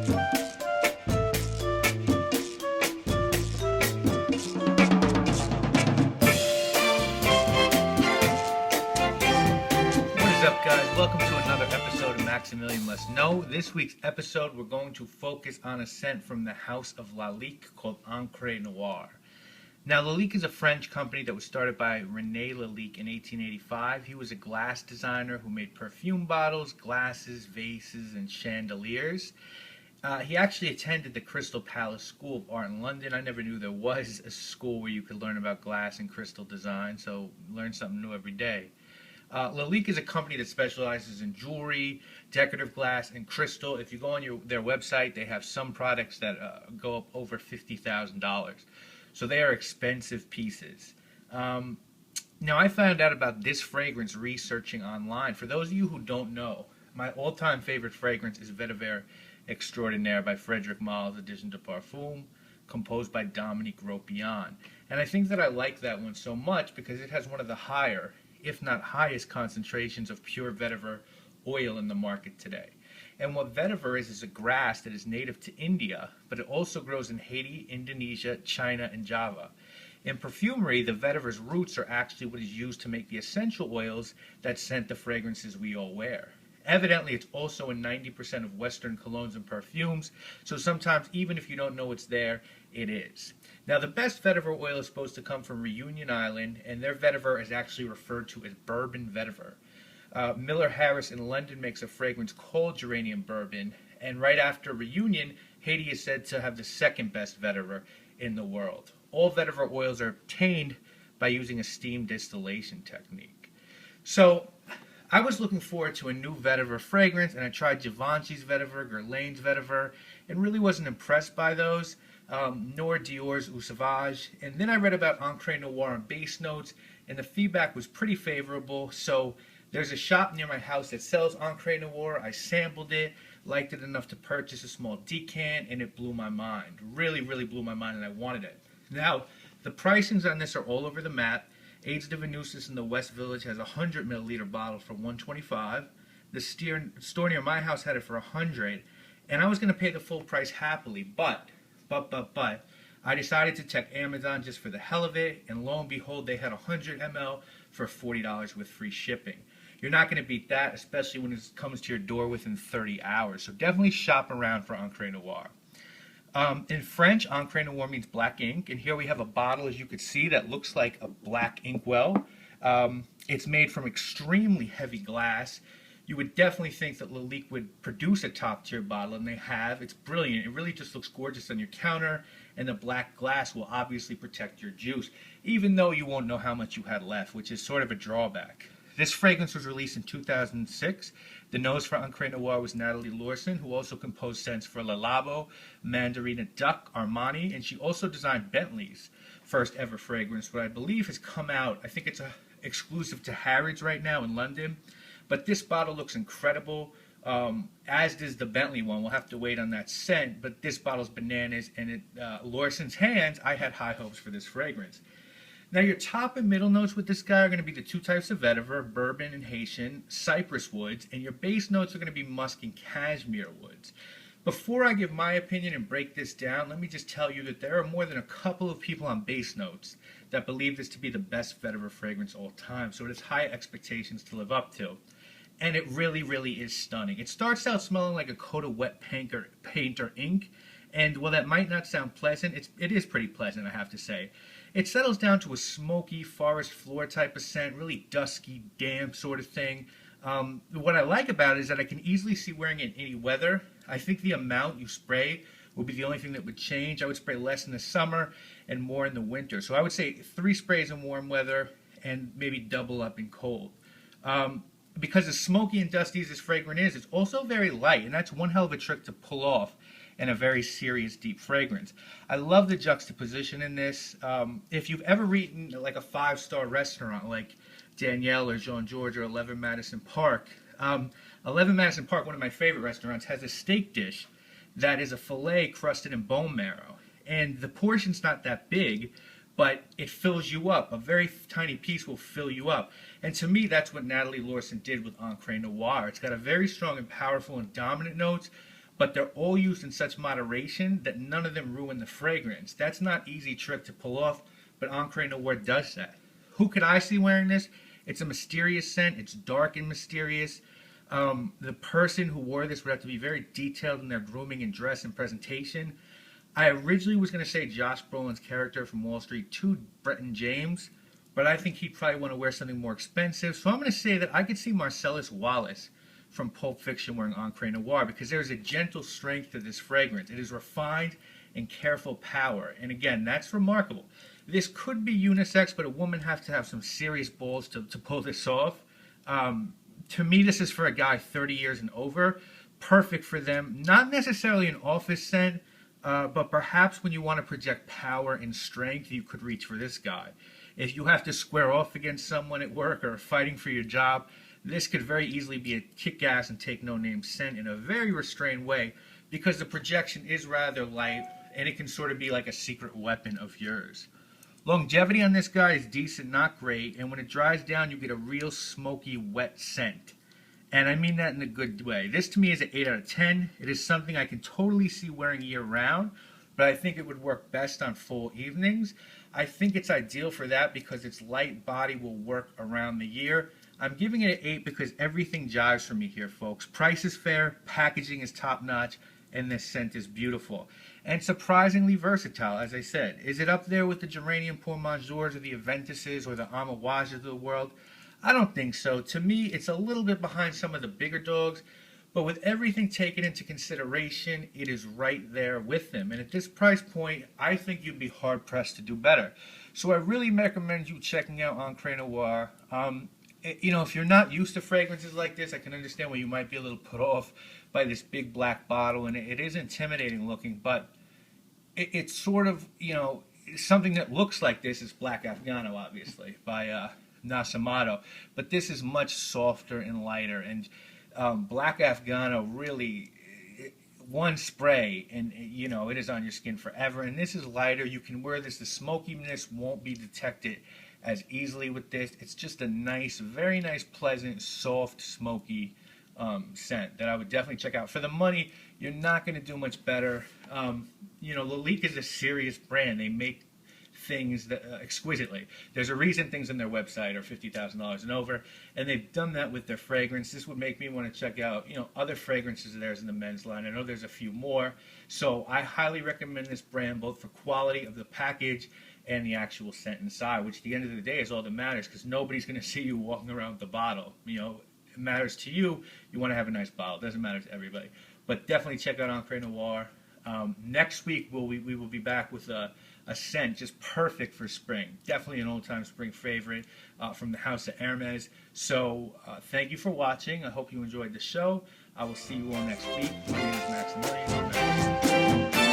Welcome to another episode of Maximilian Must Know. This week's episode, we're going to focus on a scent from the house of Lalique called Encre Noire. Now, Lalique is a French company that was started by René Lalique in 1885. He was a glass designer who made perfume bottles, glasses, vases, and chandeliers. He actually attended the Crystal Palace School of Art in London. I never knew there was a school where you could learn about glass and crystal design, so learn something new every day. Lalique is a company that specializes in jewelry, decorative glass, and crystal. If you go on their website, they have some products that go up over $50,000. So they are expensive pieces. Now, I found out about this fragrance researching online. For those of you who don't know, my all-time favorite fragrance is Vetiver Extraordinaire by Frédéric Malle's Edition de Parfum, composed by Dominique Ropian. And I think that I like that one so much because it has one of the higher, if not highest, concentrations of pure vetiver oil in the market today. And what vetiver is a grass that is native to India, but it also grows in Haiti, Indonesia, China, and Java. In perfumery, the vetiver's roots are actually what is used to make the essential oils that scent the fragrances we all wear. Evidently, it's also in 90% of Western colognes and perfumes, so sometimes even if you don't know it's there, it is. Now, the best vetiver oil is supposed to come from Reunion Island, and their vetiver is actually referred to as bourbon vetiver. Miller Harris in London makes a fragrance called Geranium Bourbon, and right after Reunion, Haiti is said to have the second best vetiver in the world. All vetiver oils are obtained by using a steam distillation technique. So, I was looking forward to a new vetiver fragrance, and I tried Givenchy's vetiver, Guerlain's vetiver, and really wasn't impressed by those, nor Dior's Eau Sauvage. And then I read about Encre Noire on base notes, and the feedback was pretty favorable. So there's a shop near my house that sells Encre Noire. I sampled it, liked it enough to purchase a small decant, and it blew my mind. Really, really blew my mind, and I wanted it. Now, the pricings on this are all over the map. Aids de Venusis in the West Village has a 100 milliliter bottle for $125. The store near my house had it for $100, and I was going to pay the full price happily, but I decided to check Amazon just for the hell of it, and lo and behold, they had 100 ml for $40 with free shipping. You're not going to beat that, especially when it comes to your door within 30 hours. So definitely shop around for Encre Noire. In French, Encre Noire means black ink, and here we have a bottle, as you could see, that looks like a black inkwell. It's made from extremely heavy glass. You would definitely think that Lalique would produce a top-tier bottle, and they have. It's brilliant. It really just looks gorgeous on your counter, and the black glass will obviously protect your juice, even though you won't know how much you had left, which is sort of a drawback. This fragrance was released in 2006. The nose for Encre Noire was Natalie Lorson, who also composed scents for Le Labo, Mandarina Duck, Armani, and she also designed Bentley's first ever fragrance, what I believe has come out. I think it's exclusive to Harrods right now in London. But this bottle looks incredible, as does the Bentley one. We'll have to wait on that scent, but this bottle's bananas, and Lorson's hands, I had high hopes for this fragrance. Now, your top and middle notes with this guy are going to be the two types of vetiver, bourbon and Haitian, cypress woods, and your base notes are going to be musk and cashmere woods. Before I give my opinion and break this down, let me just tell you that there are more than a couple of people on base notes that believe this to be the best vetiver fragrance of all time, so it has high expectations to live up to. And it really, really is stunning. It starts out smelling like a coat of wet paint or ink, and while that might not sound pleasant, it is pretty pleasant, I have to say. It settles down to a smoky forest floor type of scent, really dusky, damp sort of thing. What I like about it is that I can easily see wearing it in any weather. I think the amount you spray will be the only thing that would change. I would spray less in the summer and more in the winter. So I would say 3 sprays in warm weather and maybe double up in cold. Because as smoky and dusty as this fragrance is, it's also very light, and that's one hell of a trick to pull off in a very serious, deep fragrance. I love the juxtaposition in this. If you've ever eaten like a 5-star restaurant like Danielle or Jean-Georges or 11 Madison Park, 11 Madison Park, one of my favorite restaurants, has a steak dish that is a filet crusted in bone marrow. And the portion's not that big, but it fills you up. A very tiny piece will fill you up. And to me, that's what Natalie Lorson did with Encre Noire. It's got a very strong and powerful and dominant notes, but they're all used in such moderation that none of them ruin the fragrance. That's not an easy trick to pull off, but Encre Noire does that. Who could I see wearing this? It's a mysterious scent. It's dark and mysterious. The person who wore this would have to be very detailed in their grooming and dress and presentation. I originally was going to say Josh Brolin's character from Wall Street 2, Bretton James, but I think he'd probably want to wear something more expensive. So I'm going to say that I could see Marcellus Wallace from Pulp Fiction wearing Encre Noire, because there's a gentle strength to this fragrance. It is refined and careful power. And again, that's remarkable. This could be unisex, but a woman has to have some serious balls to pull this off. To me, this is for a guy 30 years and over. Perfect for them. Not necessarily an office scent, but perhaps when you want to project power and strength, you could reach for this guy. If you have to square off against someone at work or fighting for your job, this could very easily be a kick-ass and take-no-name scent in a very restrained way, because the projection is rather light and it can sort of be like a secret weapon of yours. Longevity on this guy is decent, not great, and when it dries down, you get a real smoky, wet scent. And I mean that in a good way. This to me is an 8 out of 10. It is something I can totally see wearing year-round, but I think it would work best on full evenings. I think it's ideal for that because its light body will work around the year. I'm giving it an 8 because everything jives for me here, folks. Price is fair, packaging is top-notch, and this scent is beautiful. And surprisingly versatile, as I said. Is it up there with the Geranium Pour Majeurs or the Aventuses or the Amouages of the world? I don't think so. To me, it's a little bit behind some of the bigger dogs, but with everything taken into consideration, it is right there with them. And at this price point, I think you'd be hard-pressed to do better. So I really recommend you checking out Encre Noire. You know, if you're not used to fragrances like this, I can understand why you might be a little put off by this big black bottle, and it is intimidating looking, but it's sort of, you know, something that looks like this is Black Afghano, obviously, by Nasamato, but this is much softer and lighter, and Black Afghano really, one spray, and you know, it is on your skin forever, and this is lighter. You can wear this. The smokiness won't be detected as easily with this. It's just a nice, very nice, pleasant, soft, smoky scent that I would definitely check out. For the money, you're not going to do much better. You know, Lalique is a serious brand. They make things that, exquisitely. There's a reason things on their website are $50,000 and over, and they've done that with their fragrance. This would make me want to check out, you know, other fragrances of theirs in the men's line. I know there's a few more, so I highly recommend this brand, both for quality of the package and the actual scent inside, which at the end of the day is all that matters, because nobody's going to see you walking around with the bottle. You know, it matters to you. You want to have a nice bottle. It doesn't matter to everybody. But definitely check out Encre Noire. Next week we will be back with a scent just perfect for spring. Definitely an old-time spring favorite from the house of Hermes. So thank you for watching. I hope you enjoyed the show. I will see you all next week. My name is Maximilian.